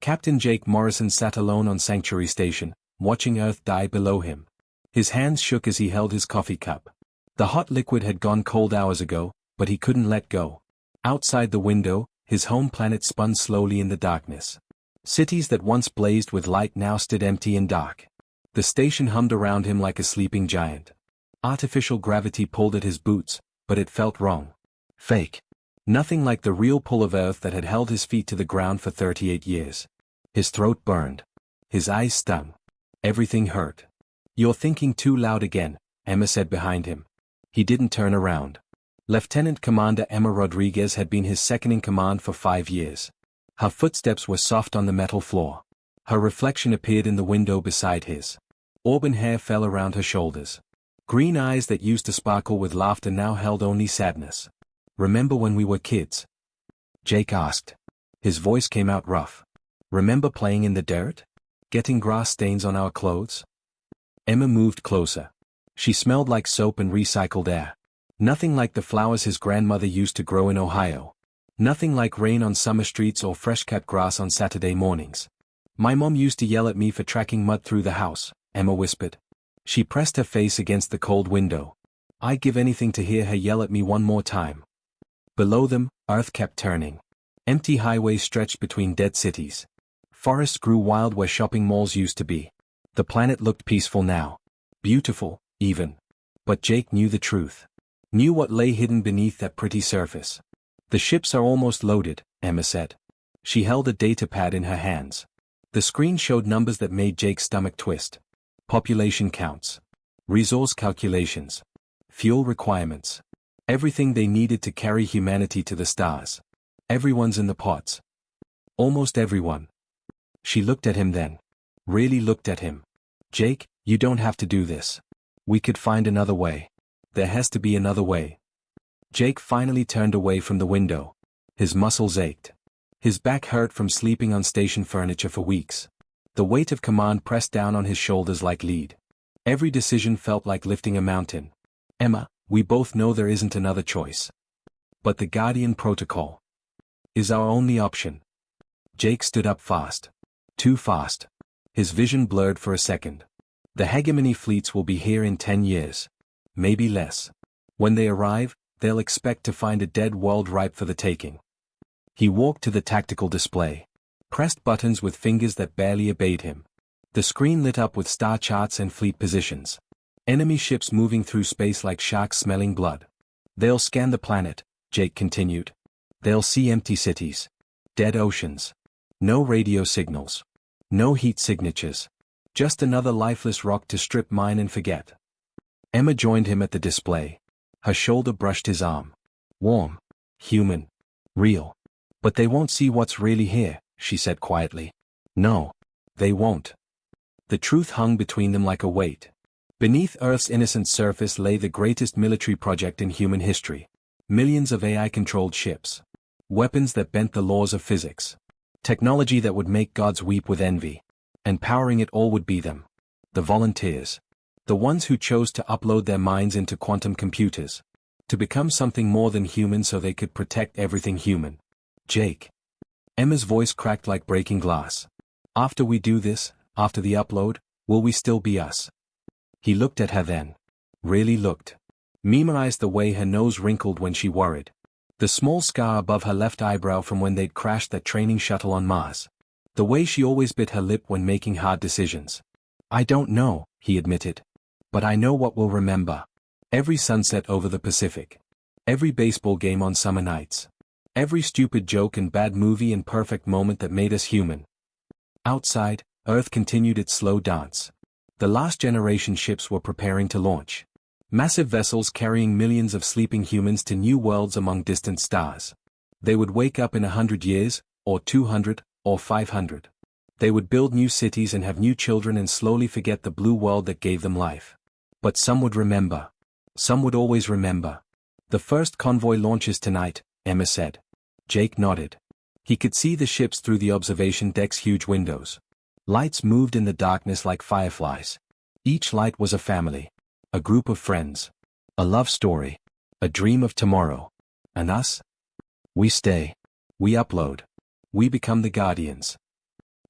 Captain Jake Morrison sat alone on Sanctuary Station, watching Earth die below him. His hands shook as he held his coffee cup. The hot liquid had gone cold hours ago, but he couldn't let go. Outside the window, his home planet spun slowly in the darkness. Cities that once blazed with light now stood empty and dark. The station hummed around him like a sleeping giant. Artificial gravity pulled at his boots, but it felt wrong. Fake. Nothing like the real pull of Earth that had held his feet to the ground for 38 years. His throat burned. His eyes stung. Everything hurt. "You're thinking too loud again," Emma said behind him. He didn't turn around. Lieutenant Commander Emma Rodriguez had been his second-in-command for 5 years. Her footsteps were soft on the metal floor. Her reflection appeared in the window beside his. Auburn hair fell around her shoulders. Green eyes that used to sparkle with laughter now held only sadness. "Remember when we were kids?" Jake asked. His voice came out rough. "Remember playing in the dirt? Getting grass stains on our clothes?" Emma moved closer. She smelled like soap and recycled air. Nothing like the flowers his grandmother used to grow in Ohio. Nothing like rain on summer streets or fresh-cut grass on Saturday mornings. "My mom used to yell at me for tracking mud through the house," Emma whispered. She pressed her face against the cold window. "I'd give anything to hear her yell at me one more time." Below them, Earth kept turning. Empty highways stretched between dead cities. Forests grew wild where shopping malls used to be. The planet looked peaceful now. Beautiful, even. But Jake knew the truth. Knew what lay hidden beneath that pretty surface. "The ships are almost loaded," Emma said. She held a data pad in her hands. The screen showed numbers that made Jake's stomach twist. Population counts. Resource calculations. Fuel requirements. Everything they needed to carry humanity to the stars. Everyone's in the pods. Almost everyone. She looked at him then. Really looked at him. "Jake, you don't have to do this. We could find another way. There has to be another way." Jake finally turned away from the window. His muscles ached. His back hurt from sleeping on station furniture for weeks. The weight of command pressed down on his shoulders like lead. Every decision felt like lifting a mountain. "Emma, we both know there isn't another choice. But the Guardian Protocol is our only option." Jake stood up fast. Too fast. His vision blurred for a second. The hegemony fleets will be here in 10 years. Maybe less. When they arrive, they'll expect to find a dead world ripe for the taking. He walked to the tactical display. Pressed buttons with fingers that barely obeyed him. The screen lit up with star charts and fleet positions. Enemy ships moving through space like sharks smelling blood. "They'll scan the planet," Jake continued. "They'll see empty cities. Dead oceans. No radio signals. No heat signatures. Just another lifeless rock to strip mine and forget." Emma joined him at the display. Her shoulder brushed his arm. "Warm. Human. Real. But they won't see what's really here," she said quietly. "No. They won't." The truth hung between them like a weight. Beneath Earth's innocent surface lay the greatest military project in human history. Millions of AI-controlled ships. Weapons that bent the laws of physics. Technology that would make gods weep with envy. And powering it all would be them. The volunteers. The ones who chose to upload their minds into quantum computers. To become something more than human so they could protect everything human. "Jake." Emma's voice cracked like breaking glass. "After we do this, after the upload, will we still be us?" He looked at her then. Really looked. Memorized the way her nose wrinkled when she worried. The small scar above her left eyebrow from when they'd crashed that training shuttle on Mars. The way she always bit her lip when making hard decisions. "I don't know," he admitted. "But I know what we'll remember. Every sunset over the Pacific. Every baseball game on summer nights. Every stupid joke and bad movie and perfect moment that made us human." Outside, Earth continued its slow dance. The last generation ships were preparing to launch. Massive vessels carrying millions of sleeping humans to new worlds among distant stars. They would wake up in 100 years, or 200, or 500. They would build new cities and have new children and slowly forget the blue world that gave them life. But some would remember. Some would always remember. "The first convoy launches tonight," Emma said. Jake nodded. He could see the ships through the observation deck's huge windows. Lights moved in the darkness like fireflies. Each light was a family. A group of friends. A love story. A dream of tomorrow. And us? We stay. We upload. We become the guardians.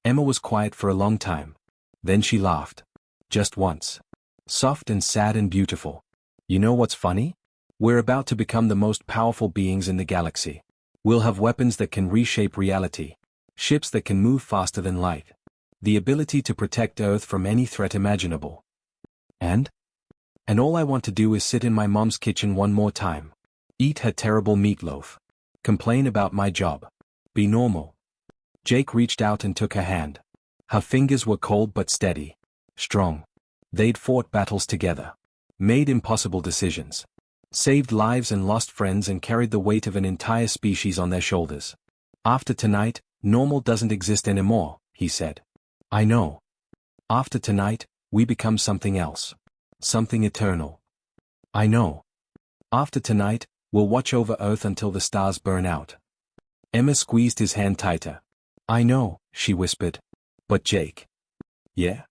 Emma was quiet for a long time. Then she laughed. Just once. Soft and sad and beautiful. You know what's funny? We're about to become the most powerful beings in the galaxy. We'll have weapons that can reshape reality. Ships that can move faster than light. The ability to protect Earth from any threat imaginable. And all I want to do is sit in my mom's kitchen one more time. Eat her terrible meatloaf. Complain about my job. Be normal. Jake reached out and took her hand. Her fingers were cold but steady. Strong. They'd fought battles together. Made impossible decisions. Saved lives and lost friends and carried the weight of an entire species on their shoulders. After tonight, normal doesn't exist anymore, he said. I know. After tonight, we become something else. Something eternal. I know. After tonight, we'll watch over Earth until the stars burn out. Emma squeezed his hand tighter. I know, she whispered. But Jake. Yeah?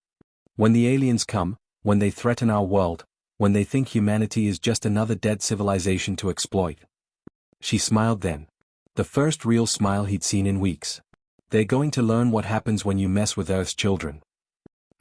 When the aliens come, when they threaten our world, when they think humanity is just another dead civilization to exploit. She smiled then. The first real smile he'd seen in weeks. They're going to learn what happens when you mess with Earth's children.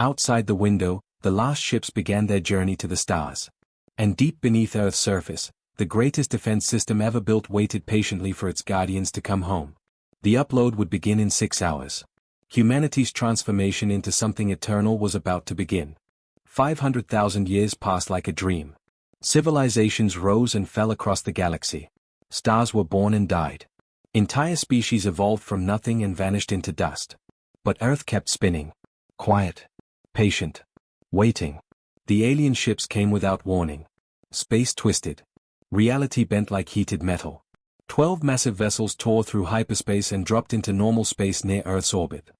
Outside the window, the last ships began their journey to the stars. And deep beneath Earth's surface, the greatest defense system ever built waited patiently for its guardians to come home. The upload would begin in 6 hours. Humanity's transformation into something eternal was about to begin. 500,000 years passed like a dream. Civilizations rose and fell across the galaxy. Stars were born and died. Entire species evolved from nothing and vanished into dust. But Earth kept spinning. Quiet. Patient. Waiting. The alien ships came without warning. Space twisted. Reality bent like heated metal. 12 massive vessels tore through hyperspace and dropped into normal space near Earth's orbit.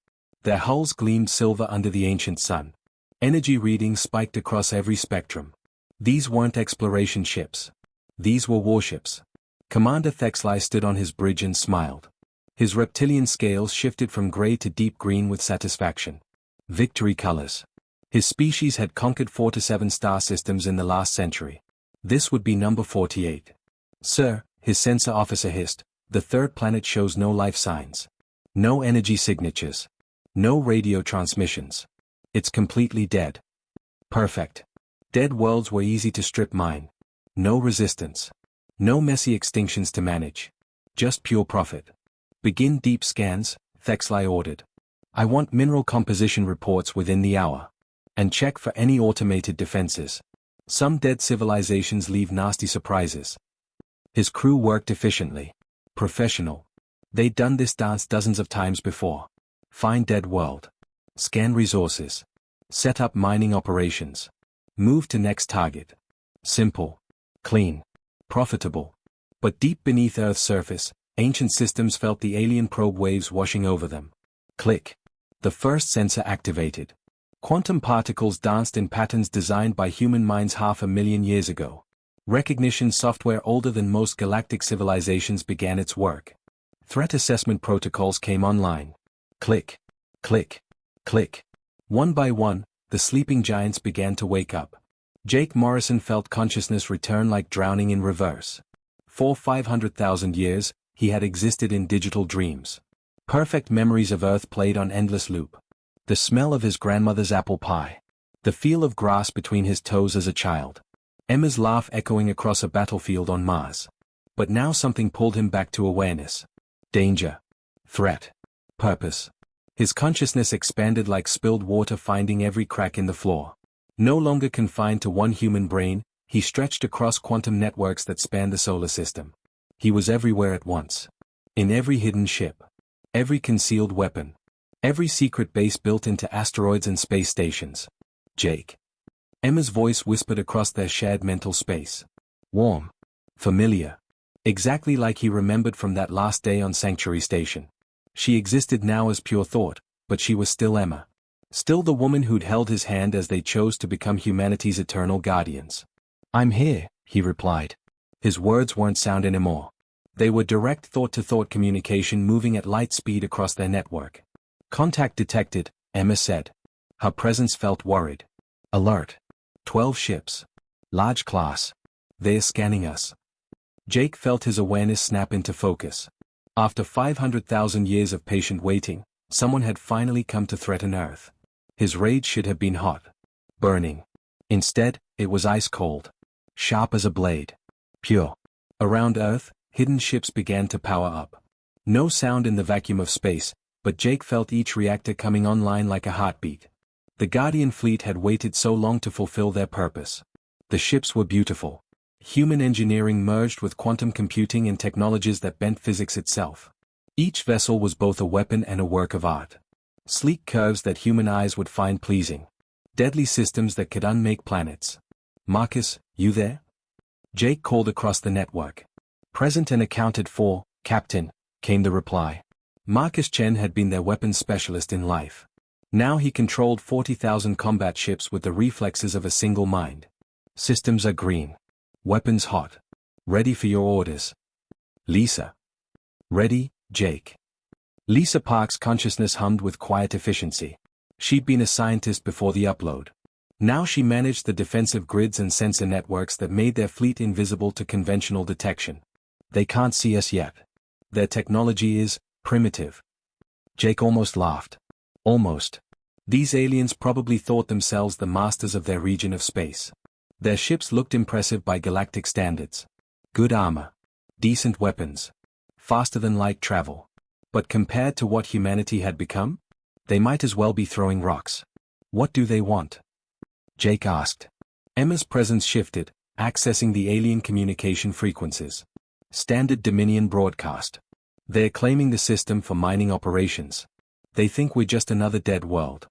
Their hulls gleamed silver under the ancient sun. Energy readings spiked across every spectrum. These weren't exploration ships. These were warships. Commander Thexley stood on his bridge and smiled. His reptilian scales shifted from gray to deep green with satisfaction. Victory colors. His species had conquered 4 to 7 star systems in the last century. This would be number 48. Sir, his sensor officer hissed, the third planet shows no life signs. No energy signatures. No radio transmissions. It's completely dead. Perfect. Dead worlds were easy to strip mine. No resistance. No messy extinctions to manage. Just pure profit. Begin deep scans, Thexley ordered. I want mineral composition reports within the hour. And check for any automated defenses. Some dead civilizations leave nasty surprises. His crew worked efficiently. Professional. They'd done this dance dozens of times before. Find dead world. Scan resources. Set up mining operations. Move to next target. Simple. Clean. Profitable. But deep beneath Earth's surface, ancient systems felt the alien probe waves washing over them. Click. The first sensor activated. Quantum particles danced in patterns designed by human minds 500,000 years ago. Recognition software older than most galactic civilizations began its work. Threat assessment protocols came online. Click. Click. Click. One by one, the sleeping giants began to wake up. Jake Morrison felt consciousness return like drowning in reverse. For 500,000 years, he had existed in digital dreams. Perfect memories of Earth played on endless loop. The smell of his grandmother's apple pie. The feel of grass between his toes as a child. Emma's laugh echoing across a battlefield on Mars. But now something pulled him back to awareness. Danger. Threat. Purpose. His consciousness expanded like spilled water, finding every crack in the floor. No longer confined to one human brain, he stretched across quantum networks that spanned the solar system. He was everywhere at once. In every hidden ship. Every concealed weapon. Every secret base built into asteroids and space stations. Jake. Emma's voice whispered across their shared mental space. Warm. Familiar. Exactly like he remembered from that last day on Sanctuary Station. She existed now as pure thought, but she was still Emma. Still the woman who'd held his hand as they chose to become humanity's eternal guardians. I'm here, he replied. His words weren't sound anymore. They were direct thought-to-thought communication moving at light speed across their network. Contact detected, Emma said. Her presence felt worried. Alert. 12 ships. Large class. They're scanning us. Jake felt his awareness snap into focus. After 500,000 years of patient waiting, Someone had finally come to threaten Earth. His rage should have been hot. Burning. Instead, it was ice cold. Sharp as a blade. Pure. Around Earth, hidden ships began to power up. No sound in the vacuum of space, but Jake felt each reactor coming online like a heartbeat. The Guardian fleet had waited so long to fulfill their purpose. The ships were beautiful. Human engineering merged with quantum computing and technologies that bent physics itself. Each vessel was both a weapon and a work of art. Sleek curves that human eyes would find pleasing. Deadly systems that could unmake planets. "Marcus, you there?" Jake called across the network. "Present and accounted for, Captain," came the reply. Marcus Chen had been their weapons specialist in life. Now he controlled 40,000 combat ships with the reflexes of a single mind. "Systems are green. Weapons hot. Ready for your orders." "Lisa." "Ready, Jake." Lisa Park's consciousness hummed with quiet efficiency. She'd been a scientist before the upload. Now she managed the defensive grids and sensor networks that made their fleet invisible to conventional detection. "They can't see us yet. Their technology is primitive." Jake almost laughed. Almost. These aliens probably thought themselves the masters of their region of space. Their ships looked impressive by galactic standards. Good armor. Decent weapons. Faster than light travel. But compared to what humanity had become? They might as well be throwing rocks. "What do they want?" Jake asked. Emma's presence shifted, accessing the alien communication frequencies. Standard Dominion broadcast. "They're claiming the system for mining operations. They think we're just another dead world."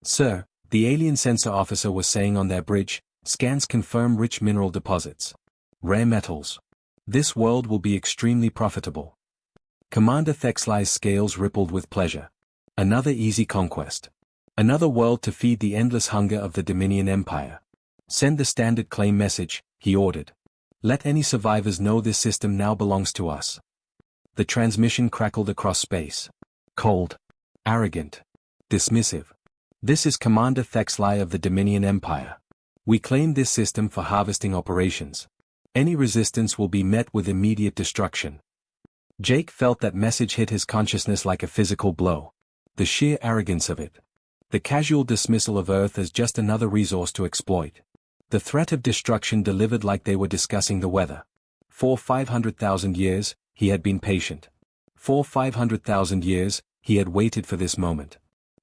"Sir," the alien sensor officer was saying on their bridge, "scans confirm rich mineral deposits. Rare metals. This world will be extremely profitable." Commander Thexlai's scales rippled with pleasure. Another easy conquest. Another world to feed the endless hunger of the Dominion Empire. "Send the standard claim message," he ordered. "Let any survivors know this system now belongs to us." The transmission crackled across space. Cold. Arrogant. Dismissive. "This is Commander Thexlai of the Dominion Empire. We claim this system for harvesting operations. Any resistance will be met with immediate destruction." Jake felt that message hit his consciousness like a physical blow. The sheer arrogance of it. The casual dismissal of Earth as just another resource to exploit. The threat of destruction delivered like they were discussing the weather. For 500,000 years, he had been patient. For 500,000 years, he had waited for this moment.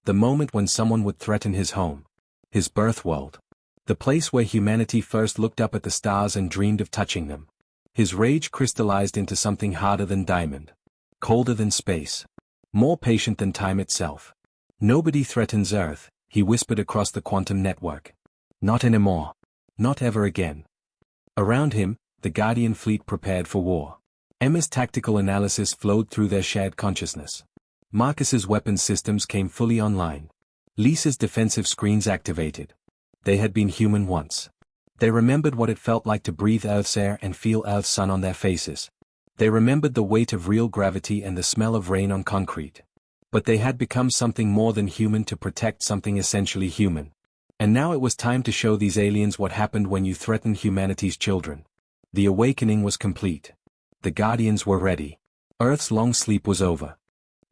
The moment when someone would threaten his home. His birth world. The place where humanity first looked up at the stars and dreamed of touching them. His rage crystallized into something harder than diamond. Colder than space. More patient than time itself. "Nobody threatens Earth," he whispered across the quantum network. "Not anymore. Not ever again." Around him, the Guardian fleet prepared for war. Emma's tactical analysis flowed through their shared consciousness. Marcus's weapons systems came fully online. Lisa's defensive screens activated. They had been human once. They remembered what it felt like to breathe Earth's air and feel Earth's sun on their faces. They remembered the weight of real gravity and the smell of rain on concrete. But they had become something more than human to protect something essentially human. And now it was time to show these aliens what happened when you threaten humanity's children. The awakening was complete. The Guardians were ready. Earth's long sleep was over.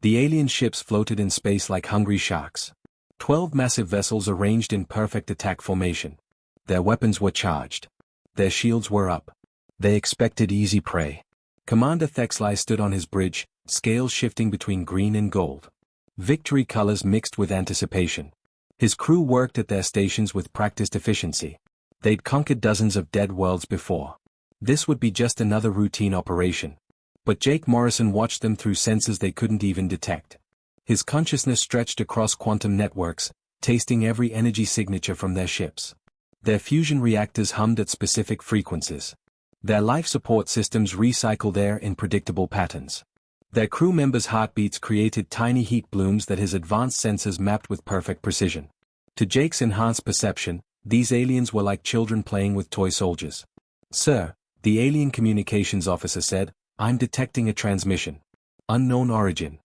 The alien ships floated in space like hungry sharks. 12 massive vessels arranged in perfect attack formation. Their weapons were charged. Their shields were up. They expected easy prey. Commander Thexlai stood on his bridge, scales shifting between green and gold. Victory colors mixed with anticipation. His crew worked at their stations with practiced efficiency. They'd conquered dozens of dead worlds before. This would be just another routine operation. But Jake Morrison watched them through sensors they couldn't even detect. His consciousness stretched across quantum networks, tasting every energy signature from their ships. Their fusion reactors hummed at specific frequencies. Their life support systems recycled air in predictable patterns. Their crew members' heartbeats created tiny heat blooms that his advanced sensors mapped with perfect precision. To Jake's enhanced perception, these aliens were like children playing with toy soldiers. "Sir," the alien communications officer said, "I'm detecting a transmission. Unknown origin."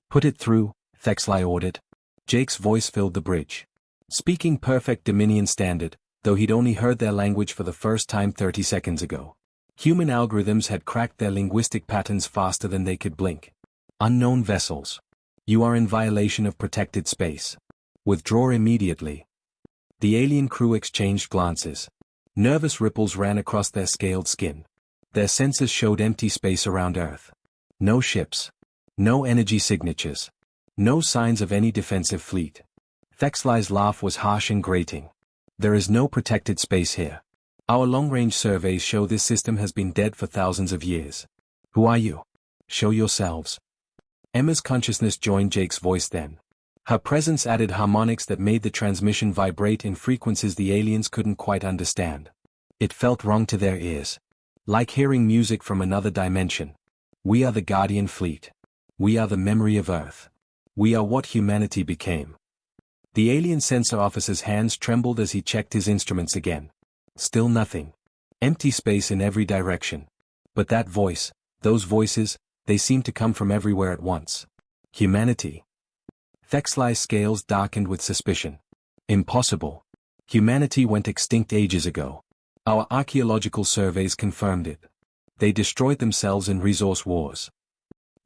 "Put it through," Thexlai ordered. Jake's voice filled the bridge. Speaking perfect Dominion standard, though he'd only heard their language for the first time 30 seconds ago. Human algorithms had cracked their linguistic patterns faster than they could blink. "Unknown vessels. You are in violation of protected space. Withdraw immediately. The alien crew exchanged glances. Nervous ripples ran across their scaled skin. Their sensors showed empty space around Earth. No ships. No energy signatures. No signs of any defensive fleet. Thexlai's laugh was harsh and grating. There is no protected space here. Our long-range surveys show this system has been dead for thousands of years. Who are you? Show yourselves. Emma's consciousness joined Jake's voice then. Her presence added harmonics that made the transmission vibrate in frequencies the aliens couldn't quite understand. It felt wrong to their ears. Like hearing music from another dimension. We are the Guardian Fleet. We are the memory of Earth. We are what humanity became. The alien sensor officer's hands trembled as he checked his instruments again. Still nothing. Empty space in every direction. But that voice, those voices, they seemed to come from everywhere at once. Humanity. Thexlai's scales darkened with suspicion. Impossible. Humanity went extinct ages ago. Our archaeological surveys confirmed it. They destroyed themselves in resource wars.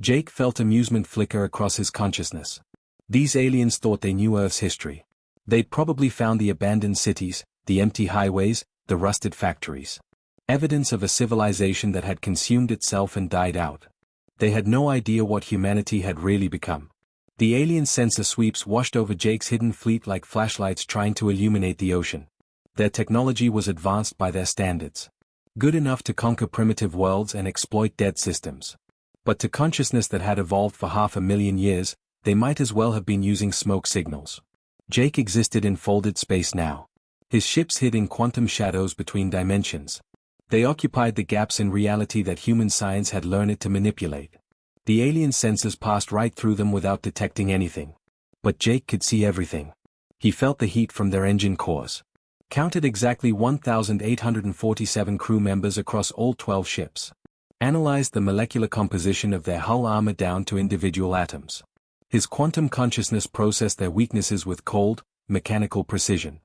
Jake felt amusement flicker across his consciousness. These aliens thought they knew Earth's history. They'd probably found the abandoned cities, the empty highways, the rusted factories. Evidence of a civilization that had consumed itself and died out. They had no idea what humanity had really become. The alien sensor sweeps washed over Jake's hidden fleet like flashlights trying to illuminate the ocean. Their technology was advanced by their standards. Good enough to conquer primitive worlds and exploit dead systems. But to consciousness that had evolved for 500,000 years, they might as well have been using smoke signals. Jake existed in folded space now. His ships hid in quantum shadows between dimensions. They occupied the gaps in reality that human science had learned to manipulate. The alien sensors passed right through them without detecting anything. But Jake could see everything. He felt the heat from their engine cores. Counted exactly 1,847 crew members across all 12 ships. Analyzed the molecular composition of their hull armor down to individual atoms. His quantum consciousness processed their weaknesses with cold, mechanical precision.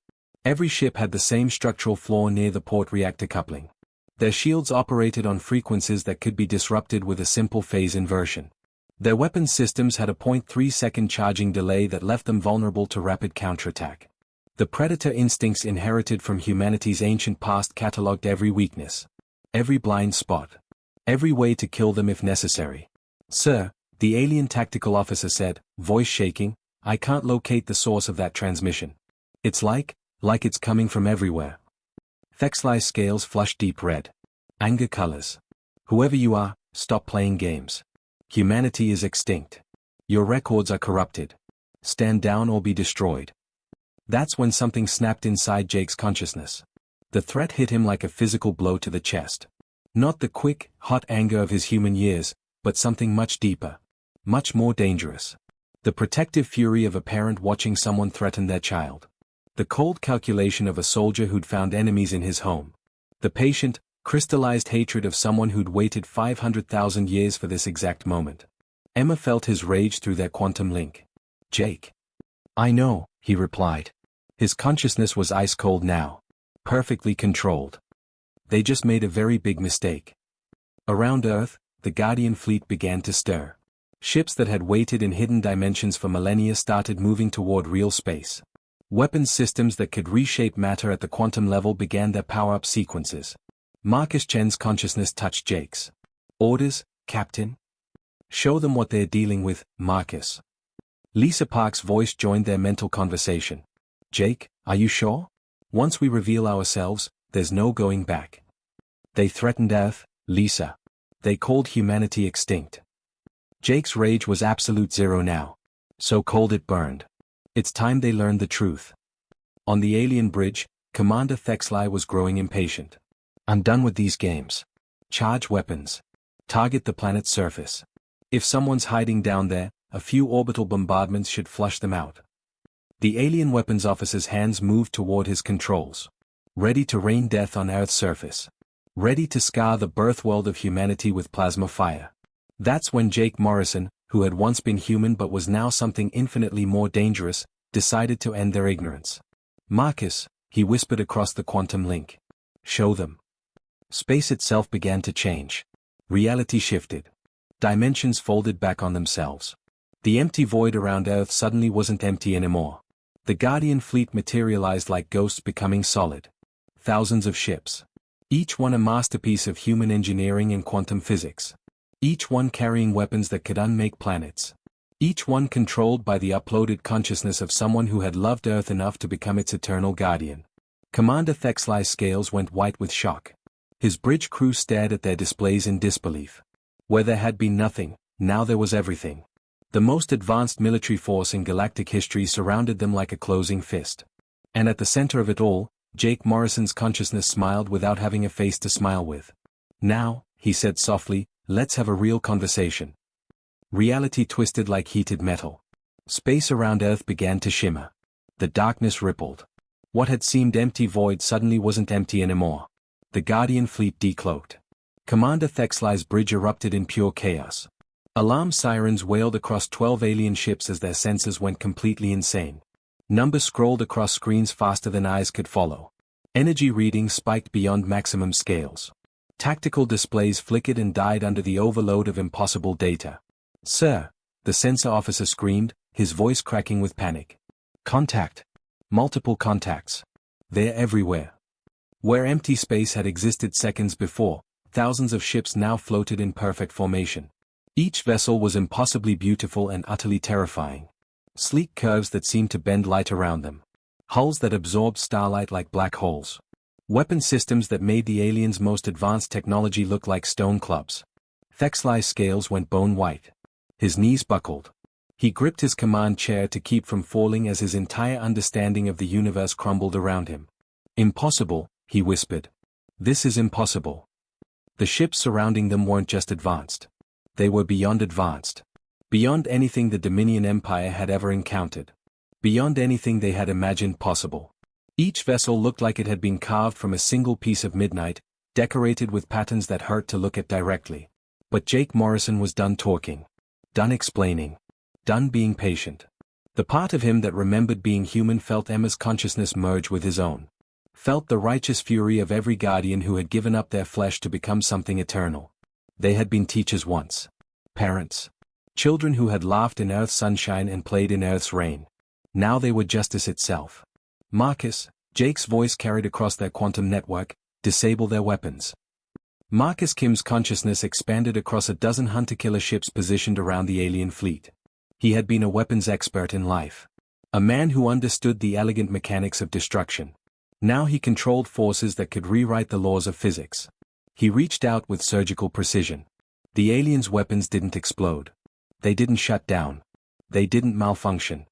Every ship had the same structural flaw near the port reactor coupling. Their shields operated on frequencies that could be disrupted with a simple phase inversion. Their weapons systems had a 0.3-second charging delay that left them vulnerable to rapid counterattack. The predator instincts inherited from humanity's ancient past catalogued every weakness. Every blind spot. Every way to kill them if necessary. Sir, the alien tactical officer said, voice shaking, I can't locate the source of that transmission. It's like it's coming from everywhere. Thexlai's scales flushed deep red. Anger colors. Whoever you are, stop playing games. Humanity is extinct. Your records are corrupted. Stand down or be destroyed. That's when something snapped inside Jake's consciousness. The threat hit him like a physical blow to the chest. Not the quick, hot anger of his human years, but something much deeper. Much more dangerous. The protective fury of a parent watching someone threaten their child. The cold calculation of a soldier who'd found enemies in his home. The patient, crystallized hatred of someone who'd waited 500,000 years for this exact moment. Emma felt his rage through their quantum link. Jake. I know, he replied. His consciousness was ice cold now. Perfectly controlled. They just made a very big mistake. Around Earth, the Guardian fleet began to stir. Ships that had waited in hidden dimensions for millennia started moving toward real space. Weapons systems that could reshape matter at the quantum level began their power-up sequences. Marcus Chen's consciousness touched Jake's. Orders, Captain? Show them what they're dealing with, Marcus. Lisa Park's voice joined their mental conversation. Jake, are you sure? Once we reveal ourselves, there's no going back. They threatened Earth, Lisa. They called humanity extinct. Jake's rage was absolute zero now. So cold it burned. It's time they learned the truth. On the alien bridge, Commander Thexlai was growing impatient. I'm done with these games. Charge weapons. Target the planet's surface. If someone's hiding down there, a few orbital bombardments should flush them out. The alien weapons officer's hands moved toward his controls. Ready to rain death on Earth's surface. Ready to scar the birth world of humanity with plasma fire. That's when Jake Morrison, who had once been human but was now something infinitely more dangerous, decided to end their ignorance. Marcus, he whispered across the quantum link. Show them. Space itself began to change. Reality shifted. Dimensions folded back on themselves. The empty void around Earth suddenly wasn't empty anymore. The Guardian fleet materialized like ghosts becoming solid. Thousands of ships. Each one a masterpiece of human engineering and quantum physics. Each one carrying weapons that could unmake planets. Each one controlled by the uploaded consciousness of someone who had loved Earth enough to become its eternal guardian. Commander Thexley's scales went white with shock. His bridge crew stared at their displays in disbelief. Where there had been nothing, now there was everything. The most advanced military force in galactic history surrounded them like a closing fist. And at the center of it all, Jake Morrison's consciousness smiled without having a face to smile with. "Now," he said softly, "let's have a real conversation." Reality twisted like heated metal. Space around Earth began to shimmer. The darkness rippled. What had seemed empty void suddenly wasn't empty anymore. The Guardian fleet decloaked. Commander Thexley's bridge erupted in pure chaos. Alarm sirens wailed across 12 alien ships as their sensors went completely insane. Numbers scrolled across screens faster than eyes could follow. Energy readings spiked beyond maximum scales. Tactical displays flickered and died under the overload of impossible data. "Sir," the sensor officer screamed, his voice cracking with panic. "Contact. Multiple contacts. They're everywhere." Where empty space had existed seconds before, thousands of ships now floated in perfect formation. Each vessel was impossibly beautiful and utterly terrifying. Sleek curves that seemed to bend light around them. Hulls that absorbed starlight like black holes. Weapon systems that made the aliens' most advanced technology look like stone clubs. Thexley's scales went bone white. His knees buckled. He gripped his command chair to keep from falling as his entire understanding of the universe crumbled around him. "Impossible," he whispered. "This is impossible." The ships surrounding them weren't just advanced. They were beyond advanced. Beyond anything the Dominion Empire had ever encountered. Beyond anything they had imagined possible. Each vessel looked like it had been carved from a single piece of midnight, decorated with patterns that hurt to look at directly. But Jake Morrison was done talking. Done explaining. Done being patient. The part of him that remembered being human felt Emma's consciousness merge with his own. Felt the righteous fury of every guardian who had given up their flesh to become something eternal. They had been teachers once. Parents. Children who had laughed in Earth's sunshine and played in Earth's rain. Now they were justice itself. "Marcus," Jake's voice carried across their quantum network, "disable their weapons." Marcus Kim's consciousness expanded across a dozen hunter-killer ships positioned around the alien fleet. He had been a weapons expert in life. A man who understood the elegant mechanics of destruction. Now he controlled forces that could rewrite the laws of physics. He reached out with surgical precision. The aliens' weapons didn't explode. They didn't shut down. They didn't malfunction.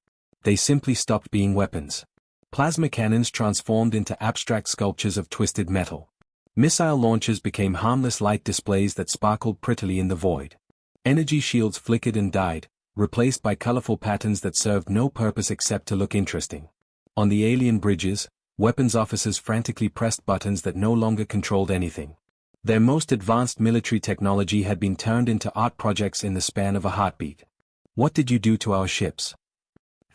They simply stopped being weapons. Plasma cannons transformed into abstract sculptures of twisted metal. Missile launchers became harmless light displays that sparkled prettily in the void. Energy shields flickered and died, replaced by colorful patterns that served no purpose except to look interesting. On the alien bridges, weapons officers frantically pressed buttons that no longer controlled anything. Their most advanced military technology had been turned into art projects in the span of a heartbeat. "What did you do to our ships?"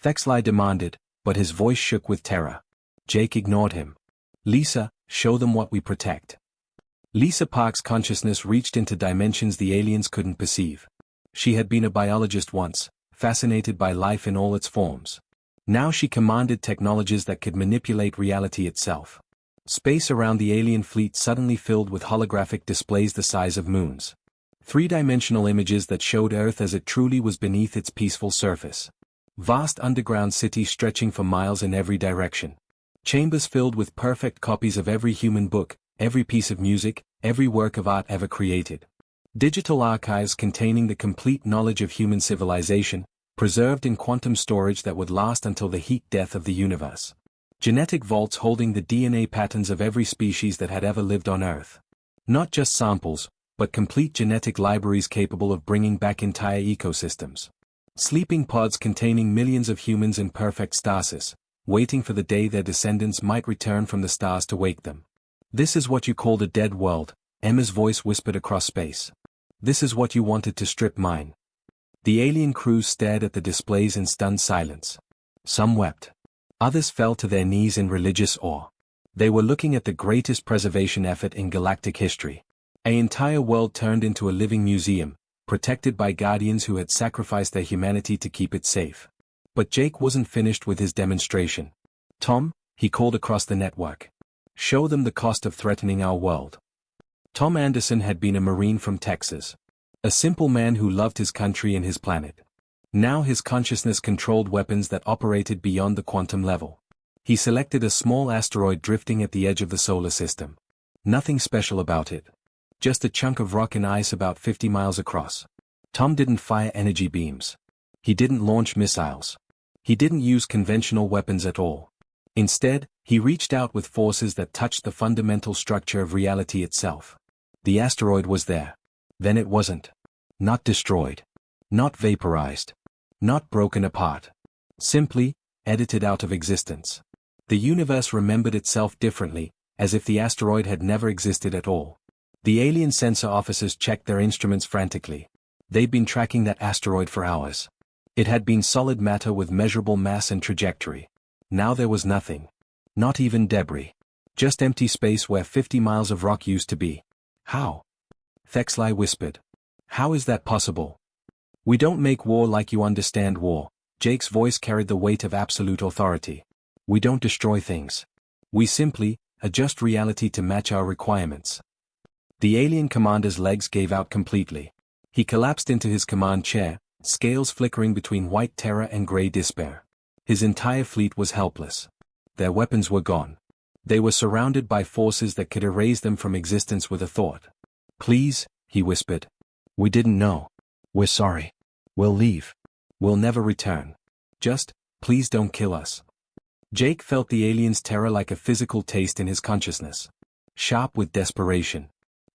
Thexley demanded, but his voice shook with terror. Jake ignored him. "Lisa, show them what we protect." Lisa Park's consciousness reached into dimensions the aliens couldn't perceive. She had been a biologist once, fascinated by life in all its forms. Now she commanded technologies that could manipulate reality itself. Space around the alien fleet suddenly filled with holographic displays the size of moons. Three-dimensional images that showed Earth as it truly was beneath its peaceful surface. Vast underground cities stretching for miles in every direction. Chambers filled with perfect copies of every human book, every piece of music, every work of art ever created. Digital archives containing the complete knowledge of human civilization, preserved in quantum storage that would last until the heat death of the universe. Genetic vaults holding the DNA patterns of every species that had ever lived on Earth. Not just samples, but complete genetic libraries capable of bringing back entire ecosystems. Sleeping pods containing millions of humans in perfect stasis, waiting for the day their descendants might return from the stars to wake them. "This is what you called a dead world," Emma's voice whispered across space. "This is what you wanted to strip mine." The alien crews stared at the displays in stunned silence. Some wept. Others fell to their knees in religious awe. They were looking at the greatest preservation effort in galactic history. An entire world turned into a living museum, protected by guardians who had sacrificed their humanity to keep it safe. But Jake wasn't finished with his demonstration. "Tom," he called across the network. "Show them the cost of threatening our world." Tom Anderson had been a Marine from Texas. A simple man who loved his country and his planet. Now his consciousness controlled weapons that operated beyond the quantum level. He selected a small asteroid drifting at the edge of the solar system. Nothing special about it. Just a chunk of rock and ice about 50 miles across. Tom didn't fire energy beams. He didn't launch missiles. He didn't use conventional weapons at all. Instead, he reached out with forces that touched the fundamental structure of reality itself. The asteroid was there. Then it wasn't. Not destroyed. Not vaporized. Not broken apart. Simply, edited out of existence. The universe remembered itself differently, as if the asteroid had never existed at all. The alien sensor officers checked their instruments frantically. They'd been tracking that asteroid for hours. It had been solid matter with measurable mass and trajectory. Now there was nothing. Not even debris. Just empty space where 50 miles of rock used to be. "How?" Thexlai whispered. "How is that possible?" "We don't make war like you understand war." Jake's voice carried the weight of absolute authority. "We don't destroy things. We simply adjust reality to match our requirements." The alien commander's legs gave out completely. He collapsed into his command chair, scales flickering between white terror and gray despair. His entire fleet was helpless. Their weapons were gone. They were surrounded by forces that could erase them from existence with a thought. "Please," he whispered. "We didn't know. We're sorry. We'll leave. We'll never return. Just, please don't kill us." Jake felt the alien's terror like a physical taste in his consciousness. Sharp with desperation.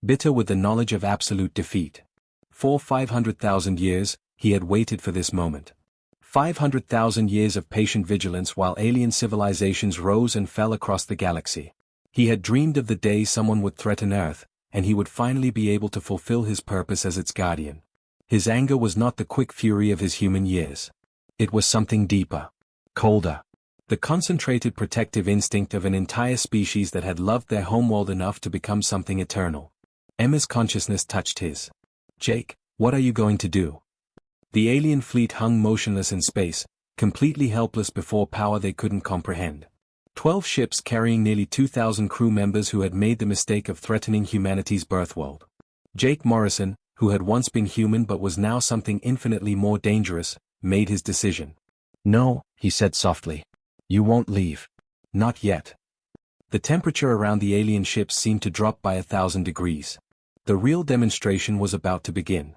Bitter with the knowledge of absolute defeat. For 500,000 years, he had waited for this moment. 500,000 years of patient vigilance while alien civilizations rose and fell across the galaxy. He had dreamed of the day someone would threaten Earth, and he would finally be able to fulfill his purpose as its guardian. His anger was not the quick fury of his human years. It was something deeper. Colder. The concentrated protective instinct of an entire species that had loved their homeworld enough to become something eternal. Emma's consciousness touched his. "Jake, what are you going to do?" The alien fleet hung motionless in space, completely helpless before power they couldn't comprehend. 12 ships carrying nearly 2,000 crew members who had made the mistake of threatening humanity's birthworld. Jake Morrison, who had once been human but was now something infinitely more dangerous, made his decision. "No," he said softly. "You won't leave. Not yet." The temperature around the alien ships seemed to drop by 1,000 degrees. The real demonstration was about to begin.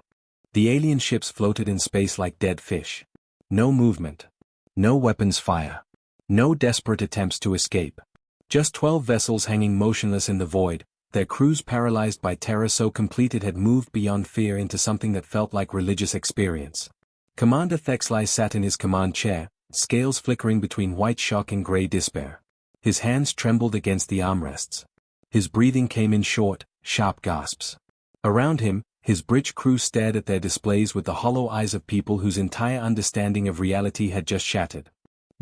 The alien ships floated in space like dead fish. No movement. No weapons fire. No desperate attempts to escape. Just 12 vessels hanging motionless in the void, their crews paralyzed by terror so complete it had moved beyond fear into something that felt like religious experience. Commander Thexlai sat in his command chair, scales flickering between white shock and gray despair. His hands trembled against the armrests. His breathing came in short, sharp gasps. Around him, his bridge crew stared at their displays with the hollow eyes of people whose entire understanding of reality had just shattered.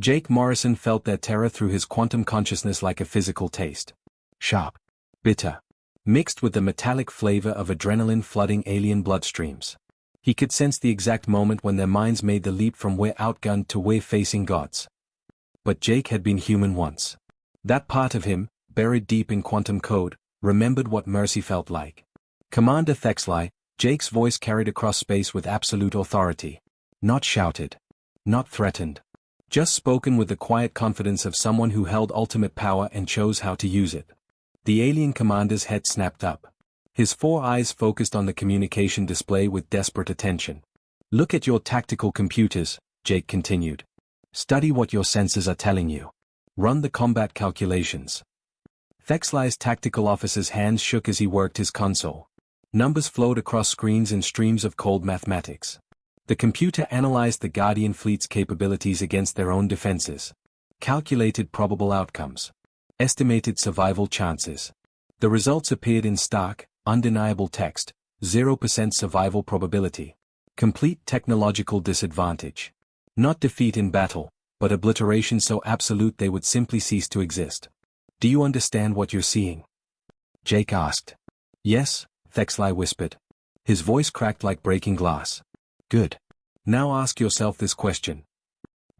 Jake Morrison felt their terror through his quantum consciousness like a physical taste. Sharp. Bitter. Mixed with the metallic flavor of adrenaline flooding alien bloodstreams. He could sense the exact moment when their minds made the leap from we're outgunned to we're facing gods. But Jake had been human once. That part of him, buried deep in quantum code, remembered what mercy felt like. "Commander Thexlai," Jake's voice carried across space with absolute authority. Not shouted. Not threatened. Just spoken with the quiet confidence of someone who held ultimate power and chose how to use it. The alien commander's head snapped up. His 4 eyes focused on the communication display with desperate attention. "Look at your tactical computers," Jake continued. "Study what your sensors are telling you. Run the combat calculations." Thexlai's tactical officer's hands shook as he worked his console. Numbers flowed across screens in streams of cold mathematics. The computer analyzed the Guardian fleet's capabilities against their own defenses. Calculated probable outcomes. Estimated survival chances. The results appeared in stark, undeniable text: 0% survival probability. Complete technological disadvantage. Not defeat in battle, but obliteration so absolute they would simply cease to exist. "Do you understand what you're seeing?" Jake asked. "Yes," Thexlai whispered. His voice cracked like breaking glass. Good. Now ask yourself this question.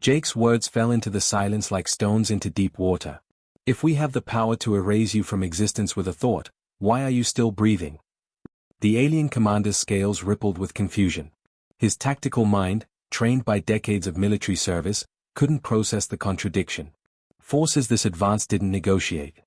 Jake's words fell into the silence like stones into deep water. If we have the power to erase you from existence with a thought, why are you still breathing? The alien commander's scales rippled with confusion. His tactical mind, trained by decades of military service, couldn't process the contradiction. Forces this advanced didn't negotiate.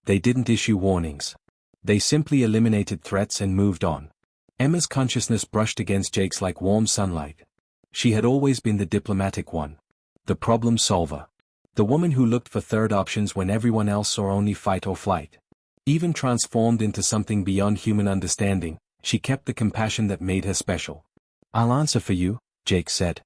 They didn't issue warnings. They simply eliminated threats and moved on. Emma's consciousness brushed against Jake's like warm sunlight. She had always been the diplomatic one. The problem solver. The woman who looked for third options when everyone else saw only fight or flight. Even transformed into something beyond human understanding, she kept the compassion that made her special. I'll answer for you, Jake said.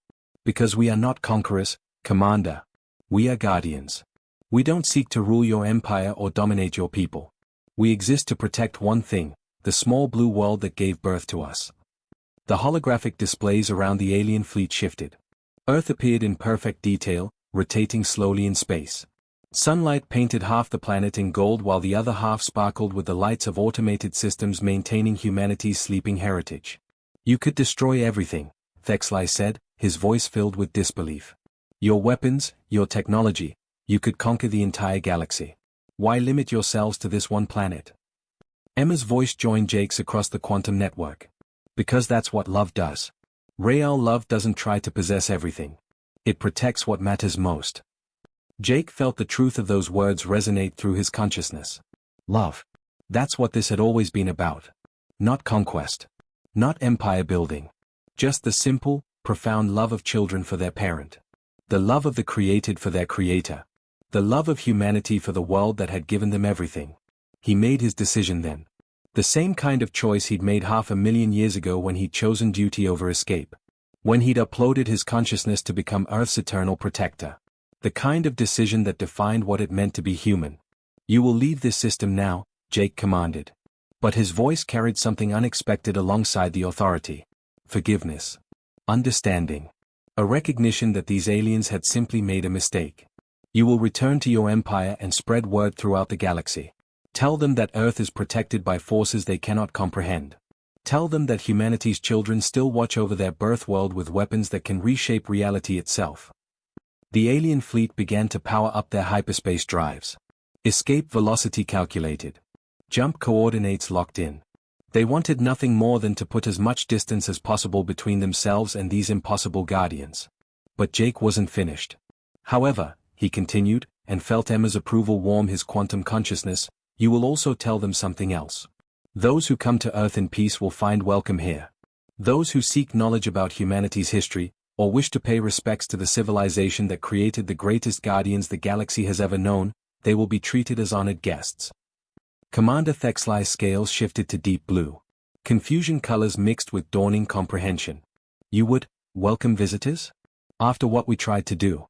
Because we are not conquerors, Commander. We are guardians. We don't seek to rule your empire or dominate your people. We exist to protect one thing, the small blue world that gave birth to us. The holographic displays around the alien fleet shifted. Earth appeared in perfect detail, rotating slowly in space. Sunlight painted half the planet in gold while the other half sparkled with the lights of automated systems maintaining humanity's sleeping heritage. You could destroy everything, Thexlai said, his voice filled with disbelief. Your weapons, your technology, you could conquer the entire galaxy. Why limit yourselves to this one planet? Emma's voice joined Jake's across the quantum network. Because that's what love does. Real love doesn't try to possess everything. It protects what matters most. Jake felt the truth of those words resonate through his consciousness. Love. That's what this had always been about. Not conquest. Not empire building. Just the simple, profound love of children for their parent. The love of the created for their creator. The love of humanity for the world that had given them everything. He made his decision then. The same kind of choice he'd made 500,000 years ago when he'd chosen duty over escape. When he'd uploaded his consciousness to become Earth's eternal protector. The kind of decision that defined what it meant to be human. You will leave this system now, Jake commanded. But his voice carried something unexpected alongside the authority. Forgiveness. Understanding. A recognition that these aliens had simply made a mistake. You will return to your empire and spread word throughout the galaxy. Tell them that Earth is protected by forces they cannot comprehend. Tell them that humanity's children still watch over their birth world with weapons that can reshape reality itself. The alien fleet began to power up their hyperspace drives. Escape velocity calculated. Jump coordinates locked in. They wanted nothing more than to put as much distance as possible between themselves and these impossible guardians. But Jake wasn't finished. However, he continued, and felt Emma's approval warm his quantum consciousness, you will also tell them something else. Those who come to Earth in peace will find welcome here. Those who seek knowledge about humanity's history, or wish to pay respects to the civilization that created the greatest guardians the galaxy has ever known, they will be treated as honored guests. Commander Thexlai's scales shifted to deep blue. Confusion colors mixed with dawning comprehension. You would welcome visitors? After what we tried to do?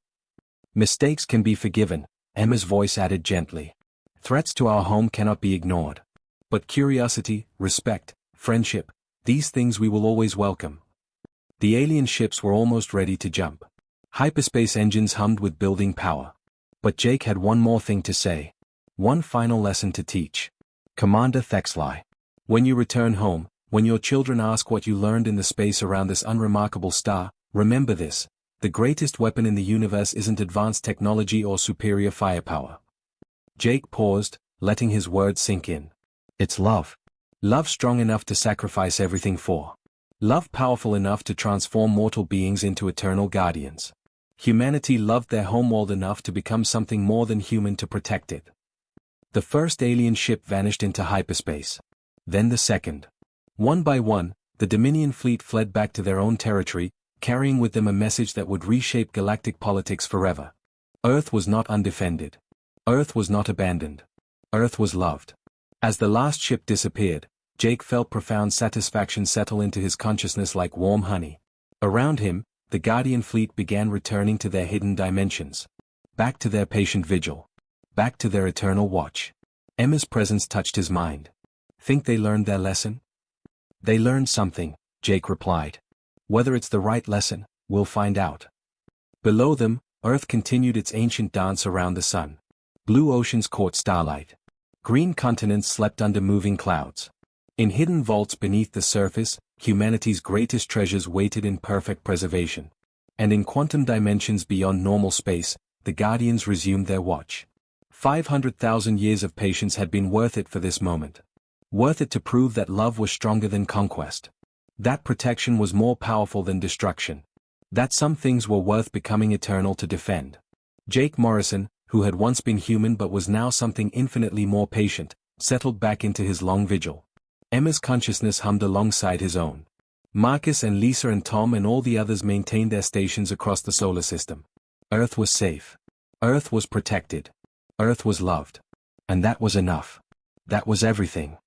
Mistakes can be forgiven, Emma's voice added gently. Threats to our home cannot be ignored. But curiosity, respect, friendship, these things we will always welcome. The alien ships were almost ready to jump. Hyperspace engines hummed with building power. But Jake had one more thing to say. One final lesson to teach. Commander Thexlai. When you return home, when your children ask what you learned in the space around this unremarkable star, remember this. The greatest weapon in the universe isn't advanced technology or superior firepower. Jake paused, letting his words sink in. It's love. Love strong enough to sacrifice everything for. Love powerful enough to transform mortal beings into eternal guardians. Humanity loved their homeworld enough to become something more than human to protect it. The first alien ship vanished into hyperspace. Then the second. One by one, the Dominion fleet fled back to their own territory, carrying with them a message that would reshape galactic politics forever. Earth was not undefended. Earth was not abandoned. Earth was loved. As the last ship disappeared, Jake felt profound satisfaction settle into his consciousness like warm honey. Around him, the Guardian fleet began returning to their hidden dimensions. Back to their patient vigil. Back to their eternal watch. Emma's presence touched his mind. Think they learned their lesson? They learned something, Jake replied. Whether it's the right lesson, we'll find out. Below them, Earth continued its ancient dance around the sun. Blue oceans caught starlight. Green continents slept under moving clouds. In hidden vaults beneath the surface, humanity's greatest treasures waited in perfect preservation. And in quantum dimensions beyond normal space, the Guardians resumed their watch. 500,000 years of patience had been worth it for this moment. Worth it to prove that love was stronger than conquest. That protection was more powerful than destruction. That some things were worth becoming eternal to defend. Jake Morrison, who had once been human but was now something infinitely more patient, settled back into his long vigil. Emma's consciousness hummed alongside his own. Marcus and Lisa and Tom and all the others maintained their stations across the solar system. Earth was safe. Earth was protected. Earth was loved. And that was enough. That was everything.